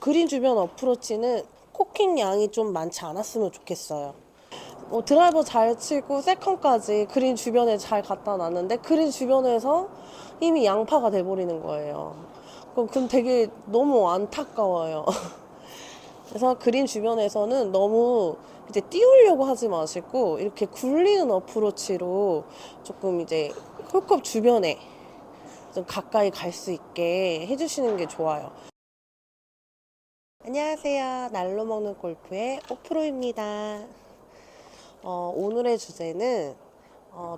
그린 주변 어프로치는 코킹 양이 좀 많지 않았으면 좋겠어요. 드라이버 잘 치고 세컨까지 그린 주변에 잘 갖다 놨는데 그린 주변에서 이미 양파가 돼버리는 거예요. 그럼 되게 너무 안타까워요. 그래서 그린 주변에서는 너무 이제 띄우려고 하지 마시고 이렇게 굴리는 어프로치로 조금 이제 홀컵 주변에 좀 가까이 갈 수 있게 해주시는 게 좋아요. 안녕하세요. 날로 먹는 골프의 오프로입니다. 오늘의 주제는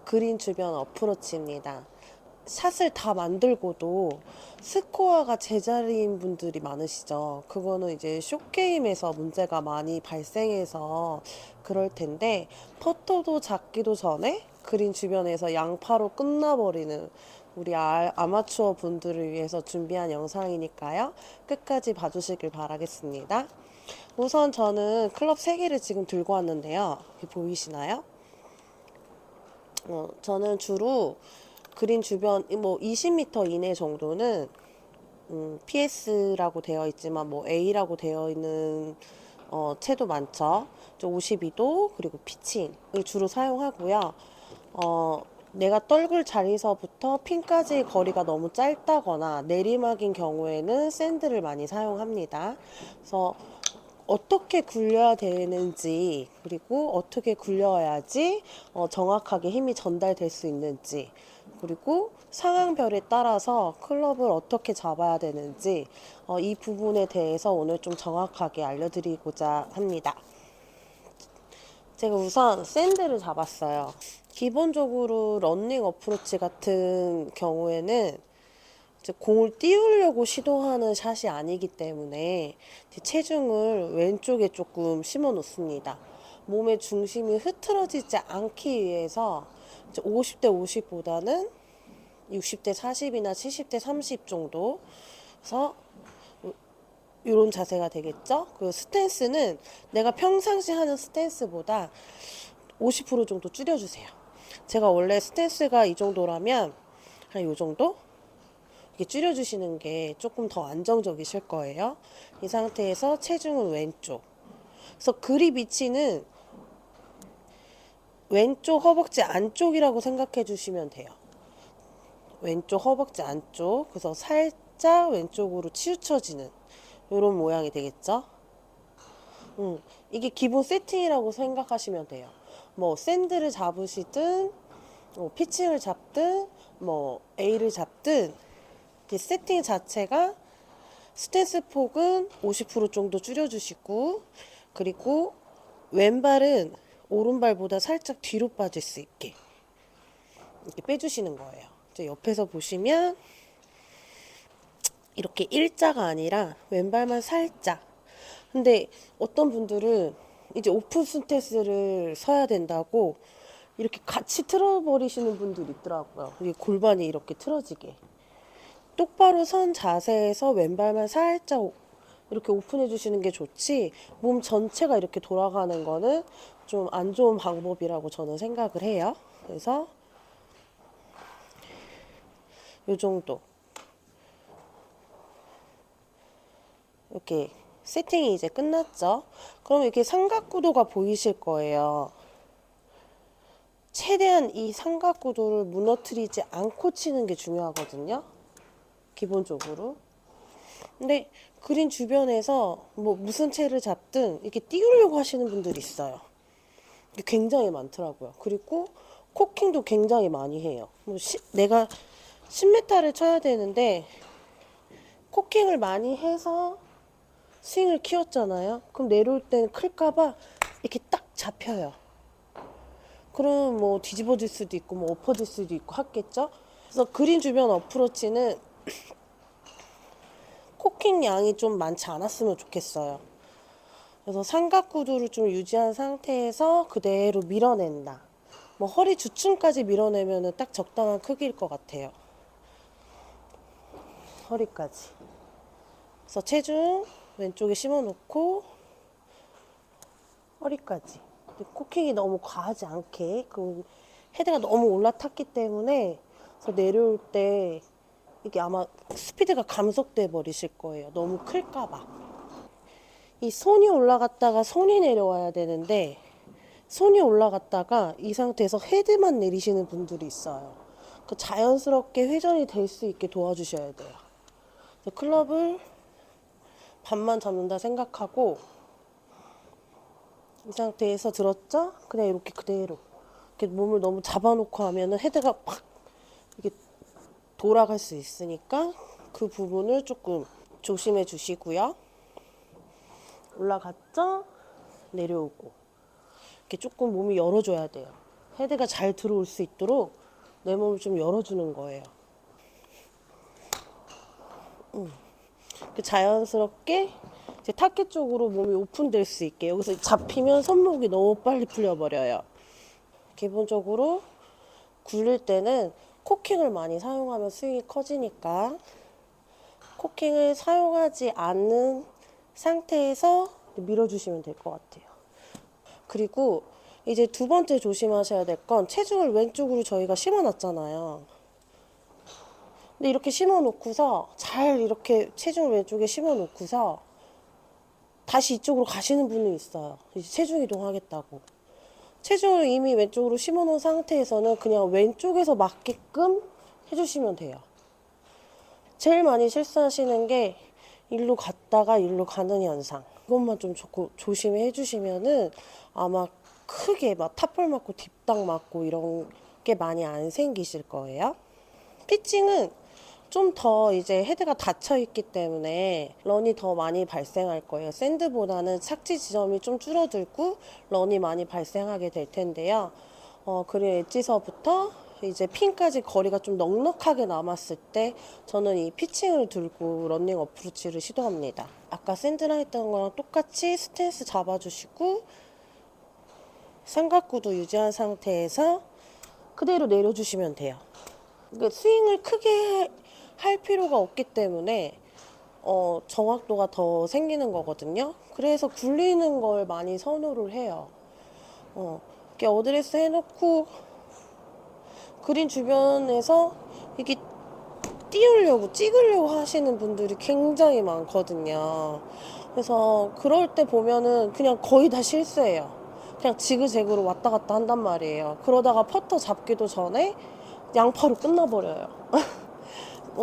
그린 주변 어프로치입니다. 샷을 다 만들고도 스코어가 제자리인 분들이 많으시죠. 그거는 이제 숏게임에서 문제가 많이 발생해서 그럴 텐데, 퍼터도 잡기도 전에 그린 주변에서 양파로 끝나버리는 우리 아마추어 분들을 위해서 준비한 영상이니까요. 끝까지 봐주시길 바라겠습니다. 우선 저는 클럽 3개를 지금 들고 왔는데요. 보이시나요? 저는 주로 그린 주변 20m 이내 정도는 PS라고 되어 있지만 A라고 되어 있는 채도 많죠. 52도 그리고 피칭을 주로 사용하고요. 내가 떨굴 자리서부터 핀까지의 거리가 너무 짧다거나 내리막인 경우에는 샌드를 많이 사용합니다. 그래서 어떻게 굴려야 되는지, 그리고 어떻게 굴려야지 정확하게 힘이 전달될 수 있는지, 그리고 상황별에 따라서 클럽을 어떻게 잡아야 되는지, 이 부분에 대해서 오늘 좀 정확하게 알려드리고자 합니다. 제가 우선 샌드를 잡았어요. 기본적으로 런닝 어프로치 같은 경우에는 이제 공을 띄우려고 시도하는 샷이 아니기 때문에 체중을 왼쪽에 조금 심어 놓습니다. 몸의 중심이 흐트러지지 않기 위해서 50대 50보다는 60대 40이나 70대 30 정도. 그래서 이런 자세가 되겠죠. 그 스탠스는 내가 평상시 하는 스탠스보다 50% 정도 줄여주세요. 제가 원래 스탠스가 이 정도라면 한 이 정도? 이렇게 줄여주시는 게 조금 더 안정적이실 거예요. 이 상태에서 체중은 왼쪽. 그래서 그립 위치는 왼쪽 허벅지 안쪽이라고 생각해 주시면 돼요. 왼쪽 허벅지 안쪽. 그래서 살짝 왼쪽으로 치우쳐지는 이런 모양이 되겠죠. 이게 기본 세팅이라고 생각하시면 돼요. 샌드를 잡으시든 피칭을 잡든 A를 잡든 세팅 자체가 스탠스 폭은 50% 정도 줄여주시고, 그리고 왼발은 오른발보다 살짝 뒤로 빠질 수 있게 이렇게 빼주시는 거예요. 옆에서 보시면 이렇게 일자가 아니라 왼발만 살짝. 근데 어떤 분들은 이제 오픈 스탠스를 서야 된다고 이렇게 같이 틀어버리시는 분들이 있더라고요. 이게 골반이 이렇게 틀어지게. 똑바로 선 자세에서 왼발만 살짝 이렇게 오픈해 주시는 게 좋지, 몸 전체가 이렇게 돌아가는 거는 좀 안 좋은 방법이라고 저는 생각을 해요. 그래서 요 정도 이렇게 세팅이 이제 끝났죠. 그럼 이렇게 삼각구도가 보이실 거예요. 최대한 이 삼각구도를 무너뜨리지 않고 치는 게 중요하거든요. 기본적으로. 근데 그린 주변에서 무슨 채를 잡든 이렇게 띄우려고 하시는 분들이 있어요. 이게 굉장히 많더라고요. 그리고 코킹도 굉장히 많이 해요. 내가 10m를 쳐야 되는데 코킹을 많이 해서 스윙을 키웠잖아요. 그럼 내려올 때는 클까봐 이렇게 딱 잡혀요. 그럼 뒤집어질 수도 있고 엎어질 수도 있고 하겠죠. 그래서 그린 주변 어프로치는 코킹 양이 좀 많지 않았으면 좋겠어요. 그래서 삼각구도를 좀 유지한 상태에서 그대로 밀어낸다. 허리 주춤까지 밀어내면 딱 적당한 크기일 것 같아요. 허리까지. 그래서 체중 왼쪽에 심어놓고 허리까지. 코킹이 너무 과하지 않게. 그 헤드가 너무 올라탔기 때문에 그래서 내려올 때 이게 아마 스피드가 감속돼 버리실 거예요. 너무 클까봐. 이 손이 올라갔다가 손이 내려와야 되는데 손이 올라갔다가 이 상태에서 헤드만 내리시는 분들이 있어요. 그 자연스럽게 회전이 될 수 있게 도와주셔야 돼요. 클럽을 반만 잡는다 생각하고 이 상태에서 들었죠? 그냥 이렇게 그대로 이렇게 몸을 너무 잡아놓고 하면은 헤드가 팍 이게 돌아갈 수 있으니까 그 부분을 조금 조심해 주시고요. 올라갔죠? 내려오고 이렇게 조금 몸이 열어줘야 돼요. 헤드가 잘 들어올 수 있도록 내 몸을 좀 열어주는 거예요. 자연스럽게 이제 타켓 쪽으로 몸이 오픈될 수 있게 여기서 잡히면 손목이 너무 빨리 풀려버려요. 기본적으로 굴릴 때는 코킹을 많이 사용하면 스윙이 커지니까 코킹을 사용하지 않는 상태에서 밀어주시면 될 것 같아요. 그리고 이제 두 번째 조심하셔야 될 건 체중을 왼쪽으로 저희가 심어놨잖아요. 근데 이렇게 심어놓고서 잘 이렇게 체중을 왼쪽에 심어놓고서 다시 이쪽으로 가시는 분이 있어요. 이제 체중 이동하겠다고. 체중을 이미 왼쪽으로 심어놓은 상태에서는 그냥 왼쪽에서 맞게끔 해주시면 돼요. 제일 많이 실수하시는 게 일로 갔다가 일로 가는 현상. 이것만 좀 조심히 해주시면은 아마 크게 막 탑볼 맞고 뒷땅 맞고 이런 게 많이 안 생기실 거예요. 피칭은 좀 더 이제 헤드가 닫혀 있기 때문에 런이 더 많이 발생할 거예요. 샌드보다는 착지 지점이 좀 줄어들고 런이 많이 발생하게 될 텐데요. 그리고 엣지서부터 이제 핀까지 거리가 좀 넉넉하게 남았을 때 저는 이 피칭을 들고 런닝 어프로치를 시도합니다. 아까 샌드랑 했던 거랑 똑같이 스탠스 잡아주시고 삼각구도 유지한 상태에서 그대로 내려주시면 돼요. 그러니까 스윙을 크게 할 필요가 없기 때문에 정확도가 더 생기는 거거든요. 그래서 굴리는 걸 많이 선호를 해요. 이렇게 어드레스 해놓고 그린 주변에서 이게 띄우려고 찍으려고 하시는 분들이 굉장히 많거든요. 그래서 그럴 때 보면은 그냥 거의 다 실수해요. 그냥 지그재그로 왔다 갔다 한단 말이에요. 그러다가 퍼터 잡기도 전에 양파로 끝나버려요.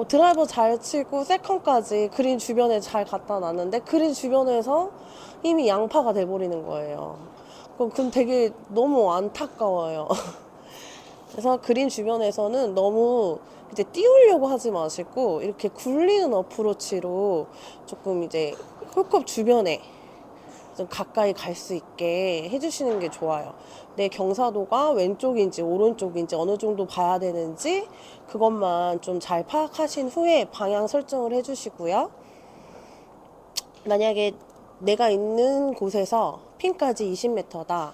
드라이버 잘 치고 세컨까지 그린 주변에 잘 갖다 놨는데 그린 주변에서 이미 양파가 돼버리는 거예요. 그럼 되게 너무 안타까워요. 그래서 그린 주변에서는 너무 이제 띄우려고 하지 마시고 이렇게 굴리는 어프로치로 조금 이제 홀컵 주변에 좀 가까이 갈 수 있게 해주시는 게 좋아요. 내 경사도가 왼쪽인지 오른쪽인지 어느 정도 봐야 되는지 그것만 좀 잘 파악하신 후에 방향 설정을 해주시고요. 만약에 내가 있는 곳에서 핀까지 20m다.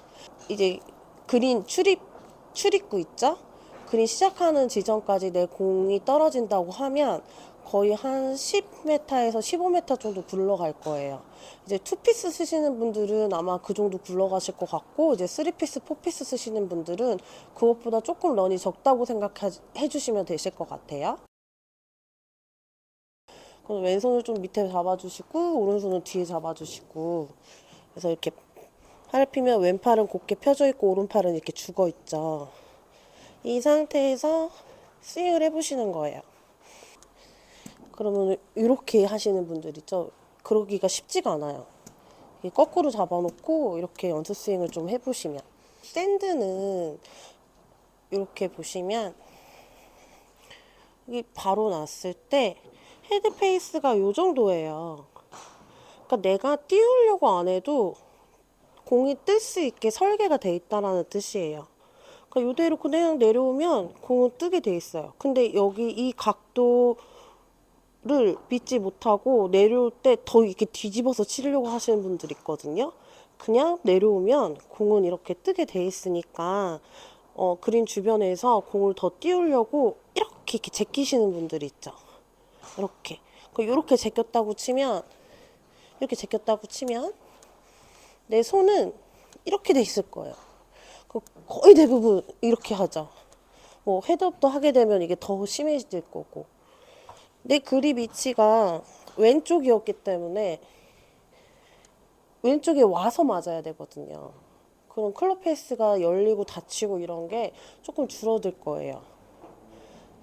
이제 그린 출입구 있죠? 그린 시작하는 지점까지 내 공이 떨어진다고 하면 거의 한 10m에서 15m 정도 굴러갈 거예요. 이제 2피스 쓰시는 분들은 아마 그 정도 굴러가실 것 같고, 이제 3피스, 4피스 쓰시는 분들은 그것보다 조금 런이 적다고 생각해 주시면 되실 것 같아요. 그럼 왼손을 좀 밑에 잡아주시고, 오른손은 뒤에 잡아주시고, 그래서 이렇게 팔을 피면 왼팔은 곧게 펴져 있고, 오른팔은 이렇게 죽어 있죠. 이 상태에서 스윙을 해보시는 거예요. 그러면 이렇게 하시는 분들 있죠. 그러기가 쉽지가 않아요. 거꾸로 잡아놓고 이렇게 연습 스윙을 좀 해보시면, 샌드는 이렇게 보시면 이 바로 놨을 때 헤드 페이스가 이 정도예요. 그러니까 내가 띄우려고 안 해도 공이 뜰 수 있게 설계가 돼 있다라는 뜻이에요. 그러니까 이대로 그냥 내려오면 공은 뜨게 돼 있어요. 근데 여기 이 각도를 믿지 못하고 내려올 때 더 이렇게 뒤집어서 치려고 하시는 분들 있거든요. 그냥 내려오면 공은 이렇게 뜨게 돼 있으니까 그린 주변에서 공을 더 띄우려고 이렇게 제끼시는 분들이 있죠. 이렇게 제꼈다고 치면 내 손은 이렇게 돼 있을 거예요. 거의 대부분 이렇게 하죠. 뭐 헤드업도 하게 되면 이게 더 심해질 거고. 내 그립 위치가 왼쪽이었기 때문에 왼쪽에 와서 맞아야 되거든요. 그럼 클럽 페이스가 열리고 닫히고 이런 게 조금 줄어들 거예요.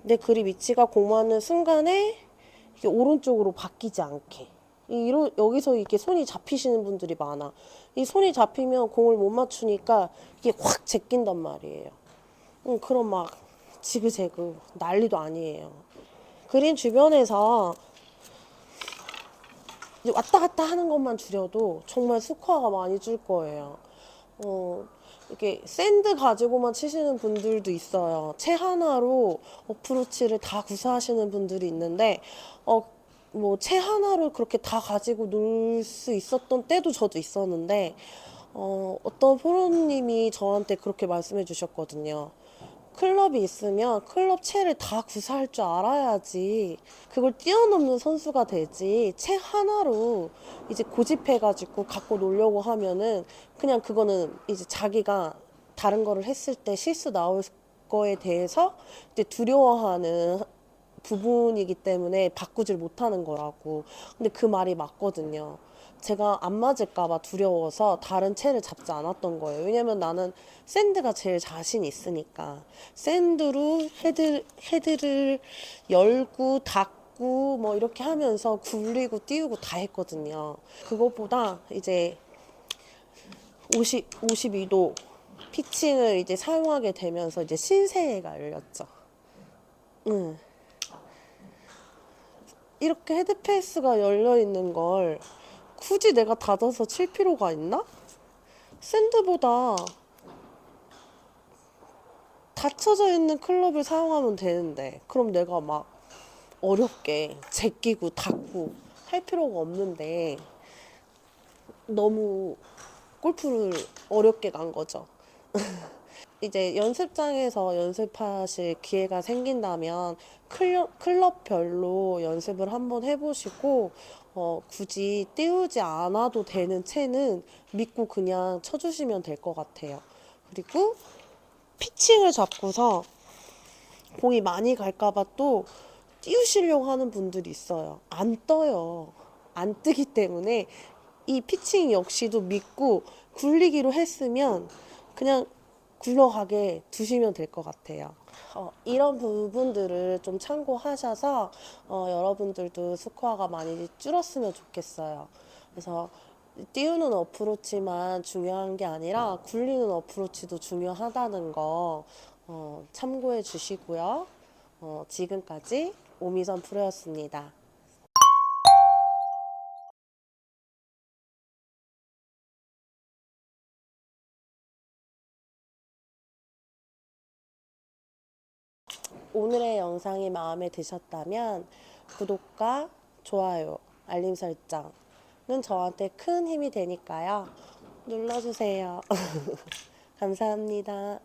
내 그립 위치가 공 맞는 순간에 이게 오른쪽으로 바뀌지 않게. 여기서 이렇게 손이 잡히시는 분들이 많아. 이 손이 잡히면 공을 못 맞추니까 이게 확 제낀단 말이에요. 그럼 막 지그재그 난리도 아니에요. 그린 주변에서 이제 왔다 갔다 하는 것만 줄여도 정말 스코어가 많이 줄 거예요. 이렇게 샌드 가지고만 치시는 분들도 있어요. 채 하나로 어프로치를 다 구사하시는 분들이 있는데, 뭐, 채 하나로 그렇게 다 가지고 놀 수 있었던 때도 저도 있었는데, 어떤 프로님이 저한테 그렇게 말씀해 주셨거든요. 클럽이 있으면 클럽 채를 다 구사할 줄 알아야지 그걸 뛰어넘는 선수가 되지 채 하나로 이제 고집해가지고 갖고 놀려고 하면은 그냥 그거는 이제 자기가 다른 거를 했을 때 실수 나올 거에 대해서 이제 두려워하는 부분이기 때문에 바꾸질 못하는 거라고. 근데 그 말이 맞거든요. 제가 안 맞을까봐 두려워서 다른 채를 잡지 않았던 거예요. 왜냐면 나는 샌드가 제일 자신 있으니까. 샌드로 헤드를 열고 닫고 뭐 이렇게 하면서 굴리고 띄우고 다 했거든요. 그것보다 이제 52도 피칭을 이제 사용하게 되면서 이제 신세가 열렸죠. 응. 이렇게 헤드페이스가 열려 있는 걸 굳이 내가 닫아서 칠 필요가 있나? 샌드보다 닫혀져 있는 클럽을 사용하면 되는데 그럼 내가 막 어렵게 제끼고 닫고 할 필요가 없는데 너무 골프를 어렵게 간 거죠. 이제 연습장에서 연습하실 기회가 생긴다면 클럽별로 연습을 한번 해보시고 굳이 띄우지 않아도 되는 채는 믿고 그냥 쳐주시면 될 것 같아요. 그리고 피칭을 잡고서 공이 많이 갈까봐 또 띄우시려고 하는 분들이 있어요. 안 떠요. 안 뜨기 때문에 이 피칭 역시도 믿고 굴리기로 했으면 그냥 굴러가게 두시면 될 것 같아요. 이런 부분들을 좀 참고하셔서 여러분들도 스코어가 많이 줄었으면 좋겠어요. 그래서 띄우는 어프로치만 중요한 게 아니라 굴리는 어프로치도 중요하다는 거 참고해 주시고요. 지금까지 오미선 프로였습니다. 오늘의 영상이 마음에 드셨다면 구독과 좋아요, 알림 설정은 저한테 큰 힘이 되니까요. 눌러주세요. 감사합니다.